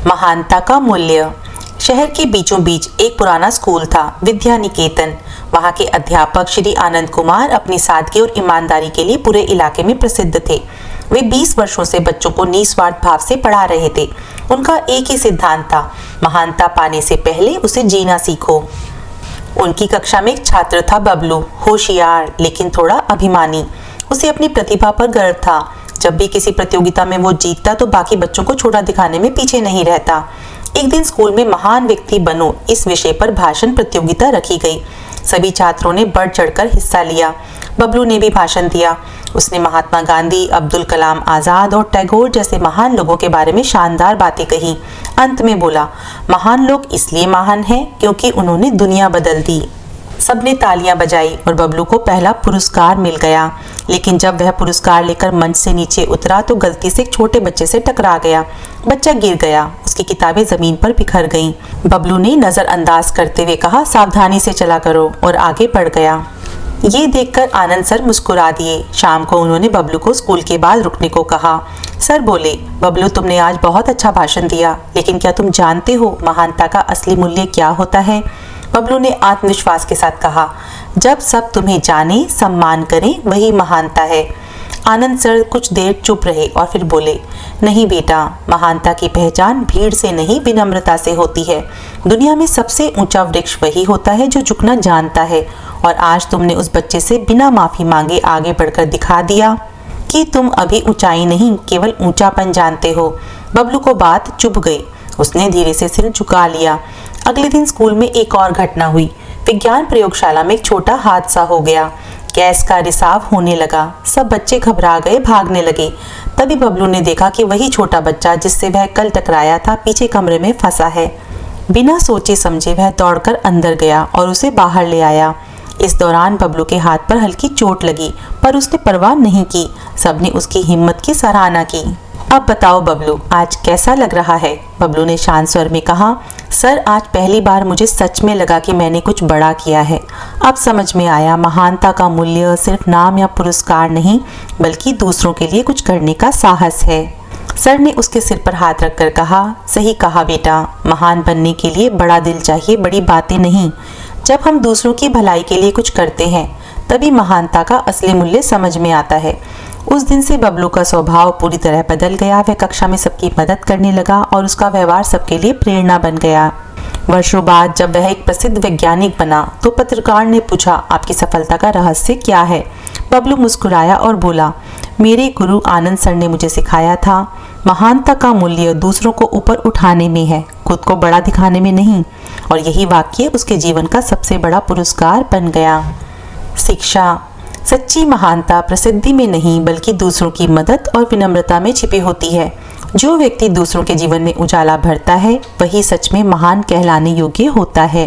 महानता का मूल्य। शहर के बीचों बीच एक पुराना स्कूल था, विद्या निकेतन। वहाँ के अध्यापक श्री आनंद कुमार अपनी सादगी और ईमानदारी के लिए पूरे इलाके में प्रसिद्ध थे। वे 20 वर्षों से बच्चों को निस्वार्थ भाव से पढ़ा रहे थे। उनका एक ही सिद्धांत था, महानता पाने से पहले उसे जीना सीखो। उनकी कक्षा में एक छात्र था बबलू, होशियार लेकिन थोड़ा अभिमानी। उसे अपनी प्रतिभा पर गर्व था। जब भी किसी प्रतियोगिता में वो जीतता तो बाकी बच्चों को छोटा दिखाने में पीछे नहीं रहता। एक दिन स्कूल में महान व्यक्ति बनो इस विषय पर भाषण प्रतियोगिता रखी गई। सभी छात्रों ने बढ़ चढ़कर हिस्सा लिया। बबलू ने भी भाषण दिया। उसने महात्मा गांधी, अब्दुल कलाम आजाद और टैगोर जैसे महान लोगों के बारे में शानदार बातें कही। अंत में बोला, महान लोग इसलिए महान हैं क्योंकि उन्होंने दुनिया बदल दी। सबने तालियां बजाई और बबलू को पहला पुरस्कार मिल गया। लेकिन जब वह पुरस्कार लेकर मंच से नीचे उतरा तो गलती से एक छोटे बच्चे से टकरा गया। बच्चा गिर गया, उसकी किताबें जमीन पर बिखर गईं। बबलू ने नजरअंदाज करते हुए कहा, सावधानी से चला करो, और आगे बढ़ गया। ये देखकर आनंद सर मुस्कुरा दिए। शाम को उन्होंने बबलू को स्कूल के बाद रुकने को कहा। सर बोले, बबलू तुमने आज बहुत अच्छा भाषण दिया, लेकिन क्या तुम जानते हो महानता का असली मूल्य क्या होता है? बबलू ने आत्मविश्वास के साथ कहा, जब सब तुम्हें जाने, सम्मान करें, वही महानता है। आनंद सर कुछ देर चुप रहे और फिर बोले, नहीं बेटा, महानता की पहचान भीड़ से नहीं विनम्रता से होती है। दुनिया में सबसे ऊंचा वृक्ष वही होता है जो झुकना जानता है। और आज तुमने उस बच्चे से बिना माफी मांगे आगे बढ़कर दिखा दिया कि तुम अभी ऊंचाई नहीं, केवल ऊंचापन जानते हो। बबलू को बात चुभ गई। उसने धीरे से सिर झुका लिया। अगले दिन स्कूल में एक और घटना हुई। विज्ञान प्रयोगशाला में एक छोटा हादसा हो गया। गैस का रिसाव होने लगा। सब बच्चे घबरा गए, भागने लगे। तभी बबलू ने देखा कि वही छोटा बच्चा जिससे वह कल टकराया था पीछे कमरे में फंसा है। बिना सोचे समझे वह दौड़कर अंदर गया और उसे बाहर ले आया। इस दौरान बबलू के हाथ पर हल्की चोट लगी, पर उसने परवाह नहीं की। सबने उसकी हिम्मत की सराहना की। अब बताओ बबलू, आज कैसा लग रहा है? बबलू ने शांत स्वर में कहा, सर आज पहली बार मुझे सच में लगा कि मैंने कुछ बड़ा किया है। अब समझ में आया, महानता का मूल्य सिर्फ नाम या पुरस्कार नहीं, बल्कि दूसरों के लिए कुछ करने का साहस है। सर ने उसके सिर पर हाथ रखकर कहा, सही कहा बेटा, महान बनने के लिए बड़ा दिल चाहिए, बड़ी बातें नहीं। जब हम दूसरों की भलाई के लिए कुछ करते हैं तभी महानता का असली मूल्य समझ में आता है। उस दिन से बबलू का स्वभाव पूरी तरह बदल गया। वह कक्षा में सबकी मदद करने लगा और उसका व्यवहार सबके लिए प्रेरणा बन गया। वर्षों बाद जब वह एक प्रसिद्ध वैज्ञानिक बना तो पत्रकार ने पूछा, आपकी सफलता का रहस्य क्या है? बबलू मुस्कुराया और बोला, मेरे गुरु आनंद सर ने मुझे सिखाया था, महानता का मूल्य दूसरों को ऊपर उठाने में है, खुद को बड़ा दिखाने में नहीं। और यही वाक्य उसके जीवन का सबसे बड़ा पुरस्कार बन गया। शिक्षा। सच्ची महानता प्रसिद्धि में नहीं बल्कि दूसरों की मदद और विनम्रता में छिपी होती है। जो व्यक्ति दूसरों के जीवन में उजाला भरता है वही सच में महान कहलाने योग्य होता है।